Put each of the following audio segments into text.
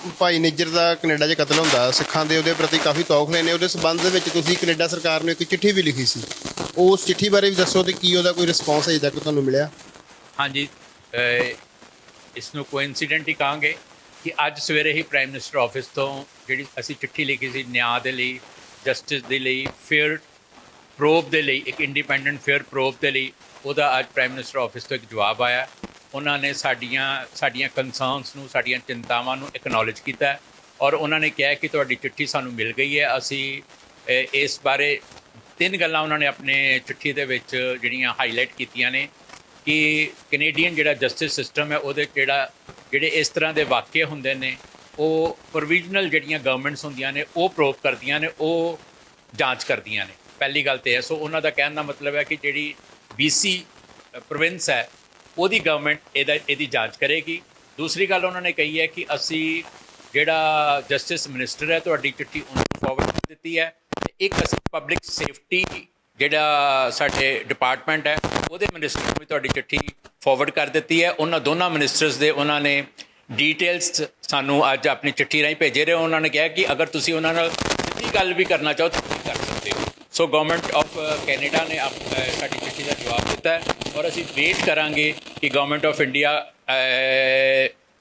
ਭਾਈ ਨਿੱਜਰ ਦਾ Canada 'ਚ ਕਤਲ ਹੁੰਦਾ ਸਿੱਖਾਂ ਦੇ ਉਹਦੇ ਪ੍ਰਤੀ ਕਾਫੀ ਤੌਖਲੇ ਨੇ। ਉਹਦੇ ਸੰਬੰਧ ਦੇ ਵਿੱਚ ਤੁਸੀਂ ਕੈਨੇਡਾ ਸਰਕਾਰ ਨੂੰ ਇੱਕ ਚਿੱਠੀ ਵੀ ਲਿਖੀ ਸੀ, ਉਸ ਚਿੱਠੀ ਬਾਰੇ ਵੀ ਦੱਸੋ ਤੇ ਕੀ ਉਹਦਾ ਕੋਈ ਰਿਸਪੌਂਸ ਅਜੇ ਤੱਕ ਤੁਹਾਨੂੰ ਮਿਲਿਆ? ਹਾਂਜੀ, ਇਸ ਨੂੰ ਕੋਇਨਸੀਡੈਂਟ ਹੀ ਕਹਾਂਗੇ ਕਿ ਅੱਜ ਸਵੇਰੇ ਹੀ ਪ੍ਰਾਈਮ ਮਿਨਿਸਟਰ ਆਫਿਸ ਤੋਂ ਜਿਹੜੀ ਅਸੀਂ ਚਿੱਠੀ ਲਿਖੀ ਸੀ ਨਿਆਂ ਦੇ ਲਈ, ਜਸਟਿਸ ਦੇ ਲਈ, ਫੇਅਰ ਪ੍ਰੋਬ ਦੇ ਲਈ, ਇੱਕ ਇੰਡੀਪੈਂਡੈਂਟ ਫੇਅਰ ਪ੍ਰੋਬ ਦੇ ਲਈ, ਉਹਦਾ ਅੱਜ ਪ੍ਰਾਈਮ ਮਿਨਿਸਟਰ ਆਫਿਸ ਤੋਂ ਇੱਕ ਜਵਾਬ ਆਇਆ। ਉਹਨਾਂ ਨੇ ਸਾਡੀਆਂ ਕੰਸਰਨਸ ਨੂੰ, ਸਾਡੀਆਂ ਚਿੰਤਾਵਾਂ ਨੂੰ ਐਕਨੋਲਜ ਕੀਤਾ ਔਰ ਉਹਨਾਂ ਨੇ ਕਿਹਾ ਕਿ ਤੁਹਾਡੀ ਚਿੱਠੀ ਸਾਨੂੰ ਮਿਲ ਗਈ ਹੈ। ਅਸੀਂ ਇਸ ਬਾਰੇ 3 ਗੱਲਾਂ ਉਹਨਾਂ ਨੇ ਆਪਣੇ ਚਿੱਠੀ ਦੇ ਵਿੱਚ ਜਿਹੜੀਆਂ ਹਾਈਲਾਈਟ ਕੀਤੀਆਂ ਨੇ ਕਿ ਕੈਨੇਡੀਅਨ ਜਿਹੜਾ ਜਸਟਿਸ ਸਿਸਟਮ ਹੈ ਉਹਦੇ ਜਿਹੜੇ ਇਸ ਤਰ੍ਹਾਂ ਦੇ ਵਾਕਿਆ ਹੁੰਦੇ ਨੇ ਉਹ ਪ੍ਰੋਵੀਜ਼ਨਲ ਜਿਹੜੀਆਂ ਗਵਰਨਮੈਂਟਸ ਹੁੰਦੀਆਂ ਨੇ ਉਹ ਪ੍ਰੋਵ ਕਰਦੀਆਂ ਨੇ, ਉਹ ਜਾਂਚ ਕਰਦੀਆਂ ਨੇ। ਪਹਿਲੀ ਗੱਲ ਤਾਂ ਹੈ। ਸੋ ਉਹਨਾਂ ਦਾ ਕਹਿਣ ਦਾ ਮਤਲਬ ਹੈ ਕਿ ਜਿਹੜੀ BC ਪ੍ਰੋਵਿੰਸ ਹੈ ਉਹਦੀ ਗਵਰਨਮੈਂਟ ਇਹਦੀ ਜਾਂਚ ਕਰੇਗੀ। ਦੂਸਰੀ ਗੱਲ ਉਹਨਾਂ ਨੇ ਕਹੀ ਹੈ ਕਿ ਅਸੀਂ ਜਿਹੜਾ ਜਸਟਿਸ ਮਿਨਿਸਟਰ ਹੈ ਤੁਹਾਡੀ ਚਿੱਠੀ ਉਹਨੂੰ ਫਾਰਵਰਡ ਕਰ ਦਿੱਤੀ ਹੈ, ਤੇ ਇੱਕ ਅਸੀਂ ਪਬਲਿਕ ਸੇਫਟੀ ਜਿਹੜਾ ਸਾਡੇ ਡਿਪਾਰਟਮੈਂਟ ਹੈ ਉਹਦੇ ਮਿਨਿਸਟਰ ਨੂੰ ਵੀ ਤੁਹਾਡੀ ਚਿੱਠੀ ਫਾਰਵਰਡ ਕਰ ਦਿੱਤੀ ਹੈ। ਉਹਨਾਂ ਦੋਨਾਂ ਮਿਨਿਸਟਰਸ ਦੇ ਉਹਨਾਂ ਨੇ ਡੀਟੇਲਸ ਸਾਨੂੰ ਅੱਜ ਆਪਣੀ ਚਿੱਠੀ ਰਾਹੀਂ ਭੇਜੇ ਰਹੇ। ਉਹਨਾਂ ਨੇ ਕਿਹਾ ਕਿ ਅਗਰ ਤੁਸੀਂ ਉਹਨਾਂ ਨਾਲ ਸਿੱਧੀ ਗੱਲ ਵੀ ਕਰਨਾ ਚਾਹੋ ਤਾਂ ਤੁਸੀਂ ਕਰ ਸਕਦੇ ਹੋ। ਸੋ ਗਵਰਨਮੈਂਟ ਆਫ ਕੈਨੇਡਾ ਨੇ ਸਾਡੀ ਚਿੱਠੀ ਦਾ ਜਵਾਬ ਦਿੱਤਾ ਹੈ ਔਰ ਅਸੀਂ ਵੇਟ ਕਰਾਂਗੇ ਕਿ ਗਵਰਨਮੈਂਟ ਆਫ ਇੰਡੀਆ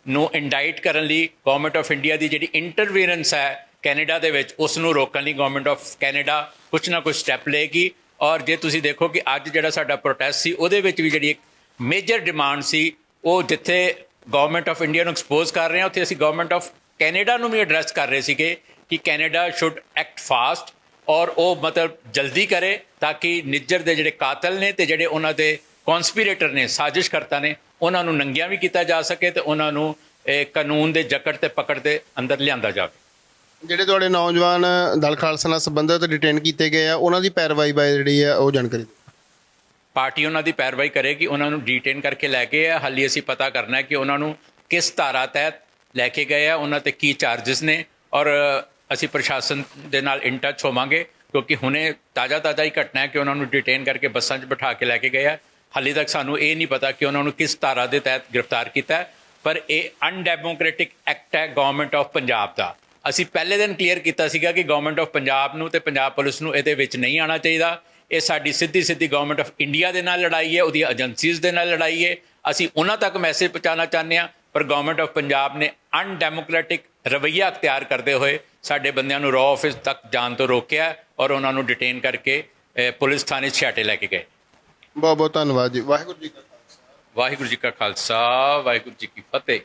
ਨੂੰ ਇੰਡਾਈਟ ਕਰਨ ਲਈ, ਗਵਰਨਮੈਂਟ ਆਫ ਇੰਡੀਆ ਦੀ ਜਿਹੜੀ ਇੰਟਰਵੀਨੈਂਸ ਹੈ ਕੈਨੇਡਾ ਦੇ ਵਿੱਚ ਉਸ ਨੂੰ ਰੋਕਣ ਲਈ ਗਵਰਨਮੈਂਟ ਆਫ ਕੈਨੇਡਾ ਕੁਛ ਨਾ ਕੁਛ ਸਟੈਪ ਲਏਗੀ। ਔਰ ਜੇ ਤੁਸੀਂ ਦੇਖੋ ਕਿ ਅੱਜ ਜਿਹੜਾ ਸਾਡਾ ਪ੍ਰੋਟੈਸਟ ਸੀ ਉਹਦੇ ਵਿੱਚ ਵੀ ਜਿਹੜੀ ਇੱਕ ਮੇਜਰ ਡਿਮਾਂਡ ਸੀ, ਉਹ ਜਿੱਥੇ ਗਵਰਨਮੈਂਟ ਆਫ ਇੰਡੀਆ ਨੂੰ ਐਕਸਪੋਜ਼ ਕਰ ਰਹੇ ਹਾਂ ਉੱਥੇ ਅਸੀਂ ਗਵਰਨਮੈਂਟ ਆਫ ਕੈਨੇਡਾ ਨੂੰ ਵੀ ਐਡਰੈਸ ਕਰ ਰਹੇ ਸੀਗੇ ਕਿ ਕੈਨੇਡਾ ਸ਼ੁੱਡ ਐਕਟ ਫਾਸਟ ਔਰ ਉਹ ਮਤਲਬ ਜਲਦੀ ਕਰੇ ਤਾਂ ਕਿ ਨਿੱਜਰ ਦੇ ਜਿਹੜੇ ਕਾਤਲ ਨੇ ਤੇ ਜਿਹੜੇ ਉਹਨਾਂ ਦੇ ਕੌਂਸਪੀਰੇਟਰ ਨੇ, ਸਾਜ਼ਿਸ਼ਕਰਤਾ ਨੇ, ਉਹਨਾਂ ਨੂੰ ਨੰਗਿਆ ਵੀ ਕੀਤਾ ਜਾ ਸਕੇ ਤੇ ਉਹਨਾਂ ਨੂੰ ਕਾਨੂੰਨ ਦੇ ਜਕੜ ਤੇ ਪਕੜ ਦੇ ਅੰਦਰ ਲਿਆਂਦਾ ਜਾਵੇ। ਜਿਹੜੇ ਤੁਹਾਡੇ ਨੌਜਵਾਨ ਦਲ ਖਾਲਸਾ ਨਾਲ ਸੰਬੰਧਿਤ ਡਿਟੇਨ ਕੀਤੇ ਗਏ ਆ ਉਹਨਾਂ ਦੀ ਪੈਰਵਾਈ ਬਾਰੇ ਜਿਹੜੀ ਹੈ ਉਹ ਜਾਣਕਾਰੀ ਪਾਰਟੀ ਉਹਨਾਂ ਦੀ ਪੈਰਵਾਈ ਕਰੇਗੀ। ਉਹਨਾਂ ਨੂੰ ਡੀਟੇਨ ਕਰਕੇ ਲੈ ਕੇ ਆ, ਹਾਲੇ ਅਸੀਂ ਪਤਾ ਕਰਨਾ ਹੈ ਕਿ ਉਹਨਾਂ ਨੂੰ ਕਿਸ ਧਾਰਾ ਤਹਿਤ ਲੈ ਕੇ ਗਏ ਆ, ਉਹਨਾਂ 'ਤੇ ਕੀ ਚਾਰਜਸ ਨੇ ਔਰ ਅਸੀਂ ਪ੍ਰਸ਼ਾਸਨ ਦੇ ਨਾਲ ਇਨ ਟੱਚ ਹੋਵਾਂਗੇ ਕਿਉਂਕਿ ਹੁਣੇ ਤਾਜ਼ਾ ਹੀ ਘਟਨਾ ਹੈ ਕਿ ਉਹਨਾਂ ਨੂੰ ਡਿਟੇਨ ਕਰਕੇ ਬੱਸਾਂ 'ਚ ਬਿਠਾ ਕੇ ਲੈ ਕੇ ਗਏ ਆ। ਹਾਲੇ ਤੱਕ ਸਾਨੂੰ ਇਹ ਨਹੀਂ ਪਤਾ ਕਿ ਉਹਨਾਂ ਨੂੰ ਕਿਸ ਧਾਰਾ ਦੇ ਤਹਿਤ ਗ੍ਰਿਫਤਾਰ ਕੀਤਾ ਹੈ, ਪਰ ਇਹ ਅਨਡੈਮੋਕ੍ਰੈਟਿਕ ਐਕਟ ਹੈ ਗਵਰਨਮੈਂਟ ਆਫ ਪੰਜਾਬ ਦਾ। ਅਸੀਂ ਪਹਿਲੇ ਦਿਨ ਕਲੀਅਰ ਕੀਤਾ ਸੀਗਾ ਕਿ ਗਵਰਨਮੈਂਟ ਆਫ ਪੰਜਾਬ ਨੂੰ ਤੇ ਪੰਜਾਬ ਪੁਲਿਸ ਨੂੰ ਇਹਦੇ ਵਿੱਚ ਨਹੀਂ ਆਉਣਾ ਚਾਹੀਦਾ। ਇਹ ਸਾਡੀ ਸਿੱਧੀ ਗਵਰਨਮੈਂਟ ਆਫ ਇੰਡੀਆ ਦੇ ਨਾਲ ਲੜਾਈ ਹੈ, ਉਹਦੀ ਏਜੰਸੀਜ਼ ਦੇ ਨਾਲ ਲੜਾਈ ਹੈ। ਅਸੀਂ ਉਹਨਾਂ ਤੱਕ ਮੈਸੇਜ ਪਹੁੰਚਾਉਣਾ ਚਾਹੁੰਦੇ ਹਾਂ, ਪਰ ਗਵਰਨਮੈਂਟ ਆਫ ਪੰਜਾਬ ਨੇ ਅਨਡੈਮੋਕ੍ਰੈਟਿਕ ਰਵੱਈਆ ਅਖਤਿਆਰ ਕਰਦੇ ਹੋਏ ਸਾਡੇ ਬੰਦਿਆਂ ਨੂੰ ਰॉ ਆਫਿਸ ਤੱਕ ਜਾਣ ਤੋਂ ਰੋਕਿਆ ਔਰ ਉਹਨਾਂ ਨੂੰ ਡਿਟੇਨ ਕਰਕੇ ਪੁਲਿਸ ਥਾਣੇ ਛਾਟੇ ਲੈ ਕੇ ਗਏ। ਬਹੁਤ ਬਹੁਤ ਧੰਨਵਾਦ ਜੀ। ਵਾਹਿਗੁਰੂ ਜੀ ਕਾ ਖਾਲਸਾ, ਵਾਹਿਗੁਰੂ ਜੀ ਕਾ ਖਾਲਸਾ, ਵਾਹਿਗੁਰੂ ਜੀ ਕੀ ਫਤਿਹ।